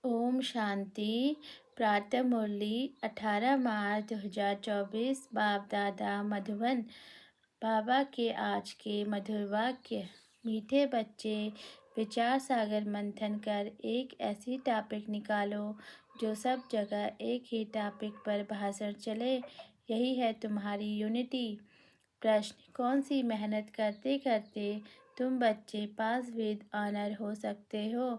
ओम शांति। प्रातः मुरली 18 मार्च 2024। बाप दादा मधुबन। बाबा के आज के मधुर वाक्य। मीठे बच्चे, विचार सागर मंथन कर एक ऐसी टॉपिक निकालो जो सब जगह एक ही टॉपिक पर भाषण चले। यही है तुम्हारी यूनिटी। प्रश्न: कौन सी मेहनत करते करते तुम बच्चे पास विद ऑनर हो सकते हो?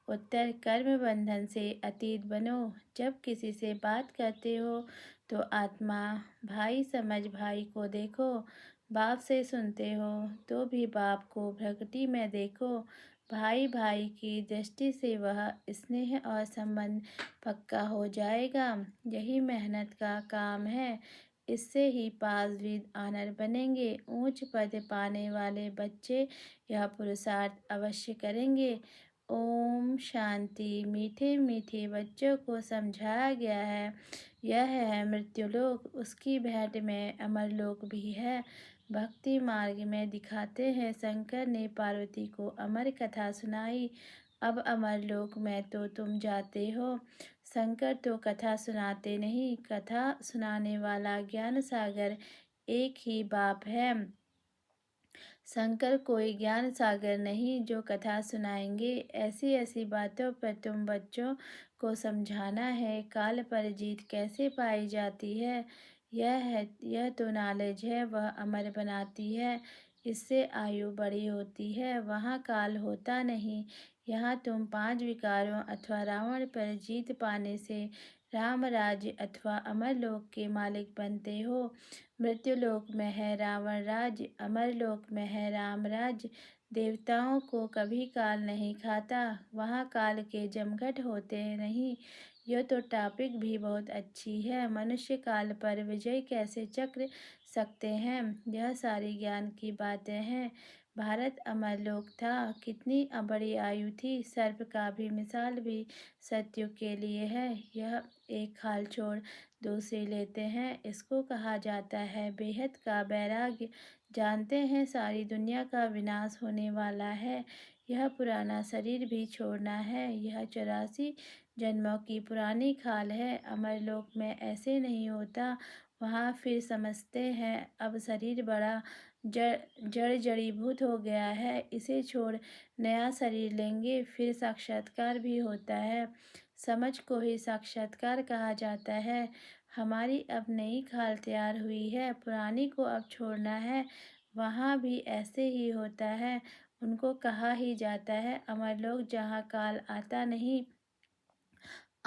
उत्तर: कर्म बंधन से अतीत बनो। जब किसी से बात करते हो तो आत्मा भाई समझ भाई को देखो। बाप से सुनते हो तो भी बाप को प्रकृति में देखो। भाई भाई की दृष्टि से वह स्नेह और संबंध पक्का हो जाएगा। यही मेहनत का काम है। इससे ही पास विद ऑनर बनेंगे। ऊंच पद पाने वाले बच्चे यह पुरुषार्थ अवश्य करेंगे। ओम शांति। मीठे मीठे बच्चों को समझाया गया है, यह है मृत्युलोक, उसकी भेंट में अमरलोक भी है। भक्ति मार्ग में दिखाते हैं शंकर ने पार्वती को अमर कथा सुनाई। अब अमरलोक में तो तुम जाते हो। शंकर तो कथा सुनाते नहीं, कथा सुनाने वाला ज्ञान सागर एक ही बाप है। शंकर कोई ज्ञान सागर नहीं जो कथा सुनाएंगे। ऐसी ऐसी बातों पर तुम बच्चों को समझाना है। काल पर जीत कैसे पाई जाती है, यह तो नॉलेज है, वह अमर बनाती है। इससे आयु बड़ी होती है। वहाँ काल होता नहीं। यहाँ तुम 5 विकारों अथवा रावण पर जीत पाने से राम राज्य अथवा अमरलोक के मालिक बनते हो। मृत्युलोक में है रावण राज्य, अमरलोक में है राम राज्य। देवताओं को कभी काल नहीं खाता, वहाँ काल के जमघट होते नहीं। यह तो टॉपिक भी बहुत अच्छी है। मनुष्य काल पर विजय कैसे चक्र सकते हैं, यह सारी ज्ञान की बातें हैं। भारत अमरलोक था, कितनी बड़ी आयु थी। सर्प का भी मिसाल भी सत्युग के लिए है। यह एक खाल छोड़ दूसरी लेते हैं, इसको कहा जाता है बेहद का वैराग्य। जानते हैं सारी दुनिया का विनाश होने वाला है। यह पुराना शरीर भी छोड़ना है। यह 84 जन्मों की पुरानी खाल है। अमरलोक में ऐसे नहीं होता। वहाँ फिर समझते हैं अब शरीर बड़ा जड़ जड़ीभूत हो गया है, इसे छोड़ नया शरीर लेंगे। फिर साक्षात्कार भी होता है। समझ को ही साक्षात्कार कहा जाता है। हमारी अब नई खाल तैयार हुई है, पुरानी को अब छोड़ना है। वहाँ भी ऐसे ही होता है। उनको कहा ही जाता है अमरलोक, जहाँ काल आता नहीं।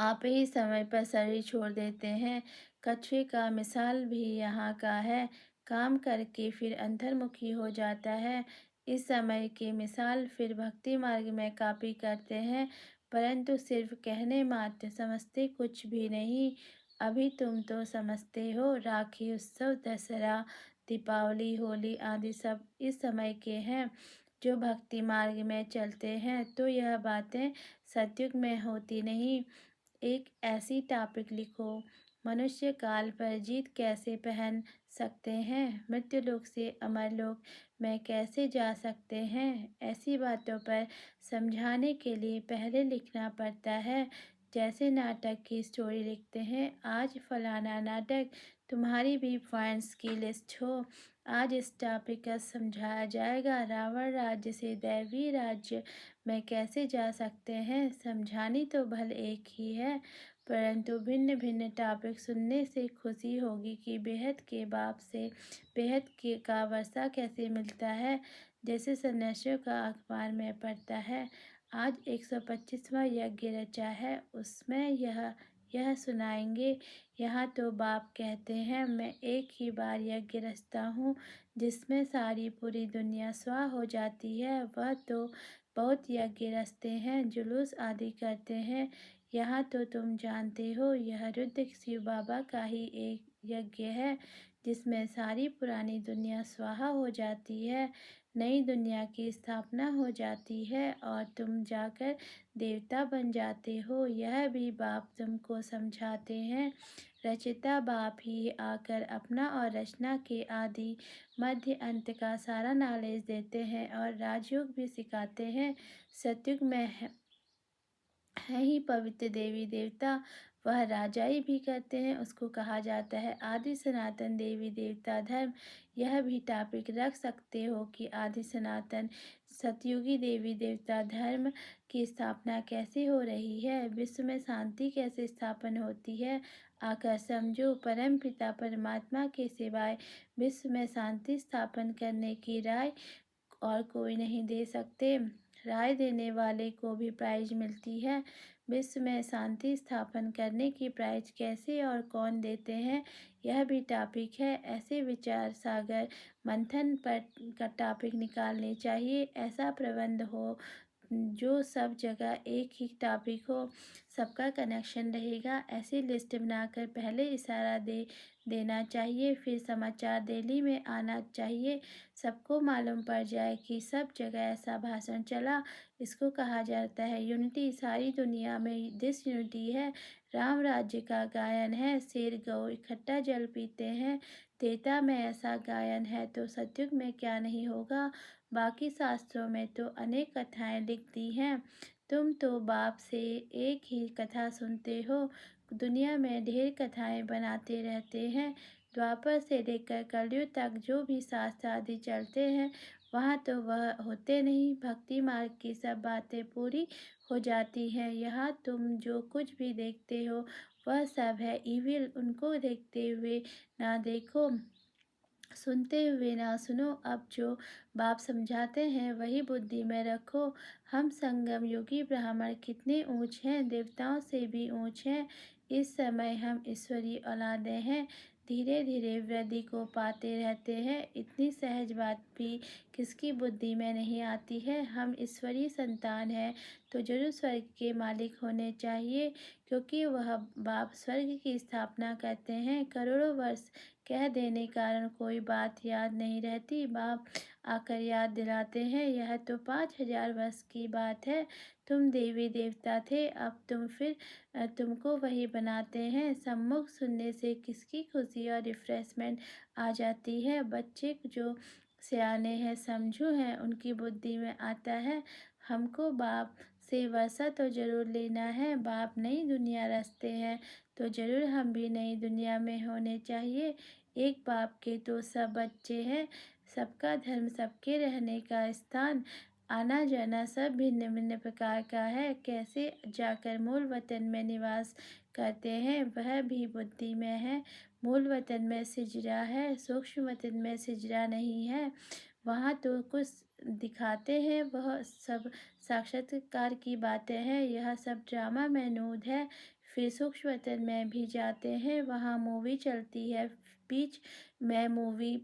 आप ही समय पर शरीर छोड़ देते हैं। कछुए का मिसाल भी यहाँ का है, काम करके फिर अंतर्मुखी हो जाता है। इस समय की मिसाल फिर भक्ति मार्ग में कॉपी करते हैं, परंतु सिर्फ कहने मात्र, समझते कुछ भी नहीं। अभी तुम तो समझते हो। राखी उत्सव, दशहरा, दीपावली, होली आदि सब इस समय के हैं। जो भक्ति मार्ग में चलते हैं तो यह बातें सतयुग में होती नहीं। एक ऐसी टॉपिक लिखो, मनुष्य काल पर जीत कैसे पहन सकते हैं, मृत्युलोक से अमरलोक में कैसे जा सकते हैं। ऐसी बातों पर समझाने के लिए पहले लिखना पड़ता है। जैसे नाटक की स्टोरी लिखते हैं, आज फलाना नाटक, तुम्हारी भी पॉइंट्स की लिस्ट हो। आज इस टॉपिक का समझाया जाएगा, रावण राज्य से दैवी राज्य में कैसे जा सकते हैं। समझानी तो भले एक ही है, परंतु भिन्न भिन्न टॉपिक सुनने से खुशी होगी कि बेहद के बाप से बेहद के का वर्षा कैसे मिलता है, जैसे सन्यासियों का अखबार में पढ़ता है। आज 125वां यज्ञ रचा है, उसमें यह सुनाएंगे। यहाँ तो बाप कहते हैं मैं एक ही बार यज्ञ रचता हूँ जिसमें सारी पूरी दुनिया स्वाह हो जाती है। वह तो बहुत यज्ञ रचते हैं, जुलूस आदि करते हैं। यहाँ तो तुम जानते हो यह रुद्र शिव बाबा का ही एक यज्ञ है जिसमें सारी पुरानी दुनिया स्वाहा हो जाती है, नई दुनिया की स्थापना हो जाती है और तुम जाकर देवता बन जाते हो। यह भी बाप तुमको समझाते हैं। रचिता बाप ही आकर अपना और रचना के आदि मध्य अंत का सारा नॉलेज देते हैं और राजयोग भी सिखाते हैं। सतयुग में हैं ही पवित्र देवी देवता, वह राजाई भी करते हैं, उसको कहा जाता है आदि सनातन देवी देवता धर्म। यह भी टॉपिक रख सकते हो कि आदि सनातन सतयुगी देवी देवता धर्म की स्थापना कैसे हो रही है, विश्व में शांति कैसे स्थापन होती है। आकर समझो, परम पिता परमात्मा के सिवाय विश्व में शांति स्थापन करने की राय और कोई नहीं दे सकते। राय देने वाले को भी प्राइज मिलती है। विश्व में शांति स्थापन करने की प्राइज कैसे और कौन देते हैं, यह भी टॉपिक है। ऐसे विचार सागर मंथन पर का टॉपिक निकालने चाहिए। ऐसा प्रबंध हो जो सब जगह एक ही टॉपिक हो, सबका कनेक्शन रहेगा। ऐसी लिस्ट बनाकर पहले इशारा देना चाहिए, फिर समाचार दिल्ली में आना चाहिए, सबको मालूम पड़ जाए कि सब जगह ऐसा भाषण चला। इसको कहा जाता है यूनिटी। सारी दुनिया में दिस यूनिटी है। राम राज्य का गायन है, शेर गौ इकट्ठा जल पीते हैं। त्रेता में ऐसा गायन है तो सतयुग में क्या नहीं होगा। बाकी शास्त्रों में तो अनेक कथाएं लिख दी हैं। तुम तो बाप से एक ही कथा सुनते हो, दुनिया में ढेर कथाएं बनाते रहते हैं। द्वापर से लेकर कलयुग तक जो भी शास्त्र आदि चलते हैं, वहाँ तो वह होते नहीं। भक्ति मार्ग की सब बातें पूरी हो जाती हैं। यहाँ तुम जो कुछ भी देखते हो वह सब है इविल। उनको देखते हुए ना देखो, सुनते हुए ना सुनो। अब जो बाप समझाते हैं वही बुद्धि में रखो। हम संगम योगी ब्राह्मण कितने ऊंच हैं, देवताओं से भी ऊंच हैं। इस समय हम ईश्वरीय औलादे हैं, धीरे धीरे वृद्धि को पाते रहते हैं। इतनी सहज बात भी किसकी बुद्धि में नहीं आती है। हम ईश्वरीय संतान हैं तो जरूर स्वर्ग के मालिक होने चाहिए, क्योंकि वह बाप स्वर्ग की स्थापना करते हैं। करोड़ों वर्ष कह देने कारण कोई बात याद नहीं रहती, बाप आकर याद दिलाते हैं। यह तो 5000 वर्ष की बात है। तुम देवी देवता थे, अब तुमको वही बनाते हैं। सम्मुख सुनने से किसकी खुशी और रिफ्रेशमेंट आ जाती है। बच्चे जो सियाने हैं, समझू हैं, उनकी बुद्धि में आता है हमको बाप से वर्षा तो जरूर लेना है। बाप नई दुनिया रचते हैं तो जरूर हम भी नई दुनिया में होने चाहिए। एक बाप के तो सब बच्चे हैं, सबका धर्म, सबके रहने का स्थान, आना जाना सब भिन्न भिन्न प्रकार का है। कैसे जाकर मूल वतन में निवास करते हैं वह भी बुद्धि में है। मूल वतन में सिजरा है, सूक्ष्म वतन में सिजरा नहीं है। वहाँ तो कुछ दिखाते हैं, वह सब साक्षात्कार की बातें हैं। यह सब ड्रामा में नूद है। फिर सूक्ष्म वतन में भी जाते हैं, वहाँ मूवी चलती है। बीच में मूवी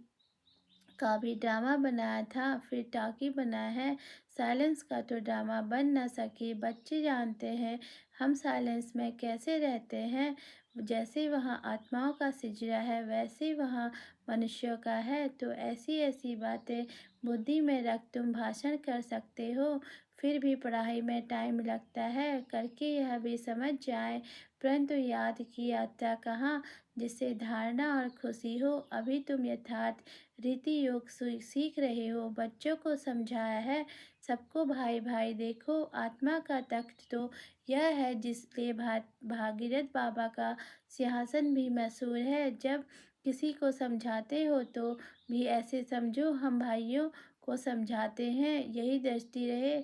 का भी ड्रामा बनाया था, फिर टाकी बना है। साइलेंस का तो ड्रामा बन न सके। बच्चे जानते हैं हम साइलेंस में कैसे रहते हैं। जैसे वहाँ आत्माओं का सिजरा है वैसे वहाँ मनुष्यों का है। तो ऐसी ऐसी बातें बुद्धि में रख तुम भाषण कर सकते हो। फिर भी पढ़ाई में टाइम लगता है, करके यह भी समझ जाए, परंतु याद की यात्रा कहाँ, जिससे धारणा और खुशी हो। अभी तुम यथार्थ रीति योग सीख रहे हो, बच्चों को समझाया है, सबको भाई भाई देखो। आत्मा का तख्त तो यह है जिसलिए भागीरथ बाबा का सिंहासन भी मशहूर है। जब किसी को समझाते हो तो भी ऐसे समझो हम भाइयों को समझाते हैं, यही दृष्टि रहे।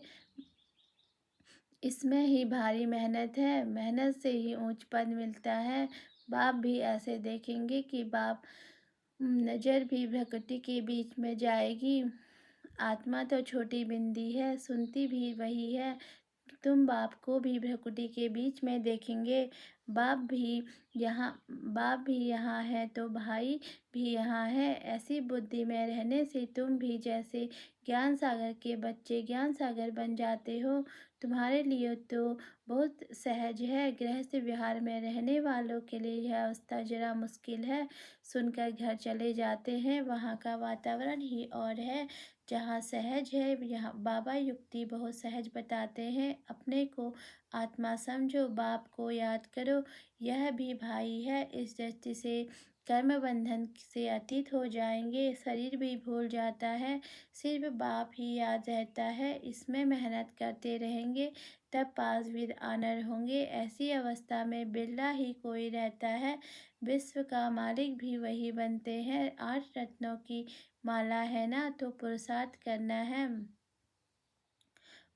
इसमें ही भारी मेहनत है, मेहनत से ही ऊंच पद मिलता है। बाप भी ऐसे देखेंगे कि बाप नज़र भी भ्रकुटी के बीच में जाएगी। आत्मा तो छोटी बिंदी है, सुनती भी वही है। तुम बाप को भी भ्रकुटी के बीच में देखेंगे। बाप भी यहाँ है तो भाई भी यहाँ है। ऐसी बुद्धि में रहने से तुम भी जैसे ज्ञान सागर के बच्चे ज्ञान सागर बन जाते हो। तुम्हारे लिए तो बहुत सहज है, गृहस्थ विहार में रहने वालों के लिए यह अवस्था जरा मुश्किल है। सुनकर घर चले जाते हैं, वहाँ का वातावरण ही और है। जहाँ सहज है, यहाँ बाबा युक्ति बहुत सहज बताते हैं। अपने को आत्मा समझो, बाप को याद करो, यह भी भाई है। इस दृष्टि से कर्म बंधन से अतीत हो जाएंगे, शरीर भी भूल जाता है, सिर्फ बाप ही याद रहता है। इसमें मेहनत करते रहेंगे तब पास विद ऑनर होंगे। ऐसी अवस्था में बिरला ही कोई रहता है। विश्व का मालिक भी वही बनते हैं। 8 रत्नों की माला है ना, तो पुरुषार्थ करना है।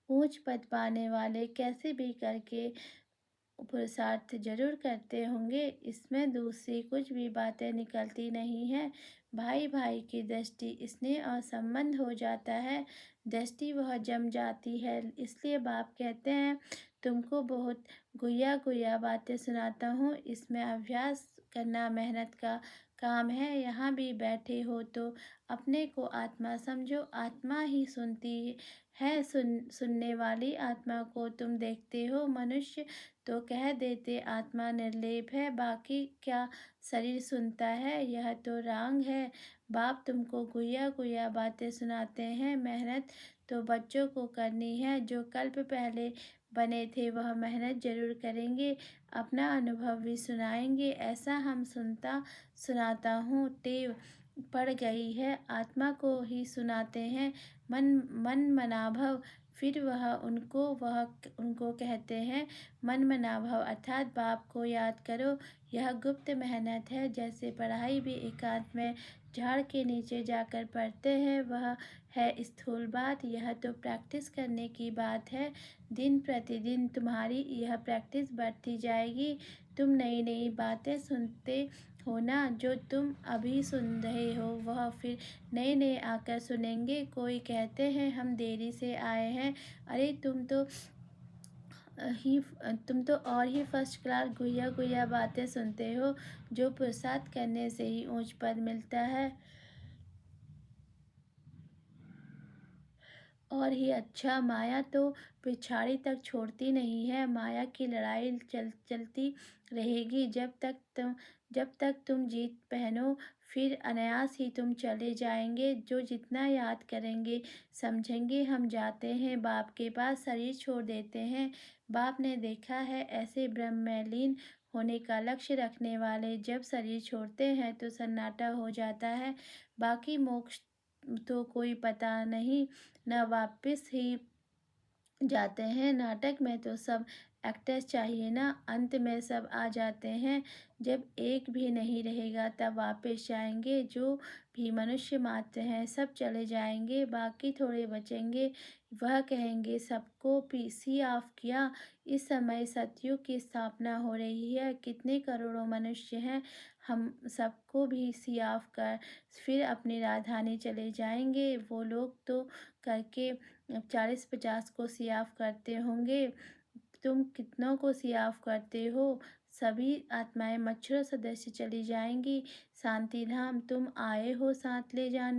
ऊंच पद पाने वाले कैसे भी करके पुरुषार्थ जरूर करते होंगे, इसमें दूसरी कुछ भी बातें निकलती नहीं है। भाई भाई की दृष्टि स्नेह और संबंध हो जाता है, दृष्टि वह जम जाती है। इसलिए बाप कहते हैं, तुमको बहुत गुया गुया बातें सुनाता हूँ, इसमें अभ्यास करना मेहनत का काम है। यहाँ भी बैठे हो तो अपने को आत्मा समझो, आत्मा ही सुनती है। सुनने वाली आत्मा को तुम देखते हो। मनुष्य तो कह देते आत्मा निर्लेप है, बाकी क्या शरीर सुनता है, यह तो रांग है। बाप तुमको गुया गुया बातें सुनाते हैं। मेहनत तो बच्चों को करनी है, जो कल्प पहले बने थे वह मेहनत जरूर करेंगे, अपना अनुभव भी सुनाएंगे। ऐसा हम सुनाता हूँ, टेव पड़ गई है, आत्मा को ही सुनाते हैं। मन मनाभव, फिर उनको कहते हैं मन मनाभव, अर्थात बाप को याद करो। यह गुप्त मेहनत है, जैसे पढ़ाई भी एकांत में झाड़ के नीचे जाकर पढ़ते हैं, वह है स्थूल बात। यह तो प्रैक्टिस करने की बात है। दिन प्रतिदिन तुम्हारी यह प्रैक्टिस बढ़ती जाएगी। तुम नई नई बातें सुनते हो ना, जो तुम अभी सुन रहे हो वह फिर नए नए आकर सुनेंगे। कोई कहते हैं हम देरी से आए हैं, अरे तुम तो और ही फर्स्ट क्लास गुया गुया बातें सुनते हो, जो पुरुषार्थ करने से ही ऊंच पद मिलता है। और ही अच्छा, माया तो पिछाड़ी तक छोड़ती नहीं है। माया की लड़ाई चलती रहेगी जब तक तुम जीत पहनो, फिर अनायास ही तुम चले जाएंगे। जो जितना याद करेंगे समझेंगे हम जाते हैं बाप के पास, शरीर छोड़ देते हैं। बाप ने देखा है, ऐसे ब्रह्म में लीन होने का लक्ष्य रखने वाले जब शरीर छोड़ते हैं तो सन्नाटा हो जाता है। बाकी मोक्ष तो कोई पता नहीं, न वापस ही जाते हैं। नाटक में तो सब एक्टर्स चाहिए ना, अंत में सब आ जाते हैं। जब एक भी नहीं रहेगा तब वापस जाएंगे। जो भी मनुष्य मात्र हैं सब चले जाएंगे, बाकी थोड़े बचेंगे। वह कहेंगे सबको पीसी ऑफ किया। इस समय सतयुग की स्थापना हो रही है, कितने करोड़ों मनुष्य हैं, हम सबको भी सी ऑफ कर फिर अपनी राजधानी चले जाएंगे। वो लोग तो करके 40-50 को सियाफ करते होंगे, तुम कितनों को सियाफ करते हो। सभी आत्माएं मच्छरों सदृश चली जाएंगी। शांति धाम तुम आए हो साथ ले जाने।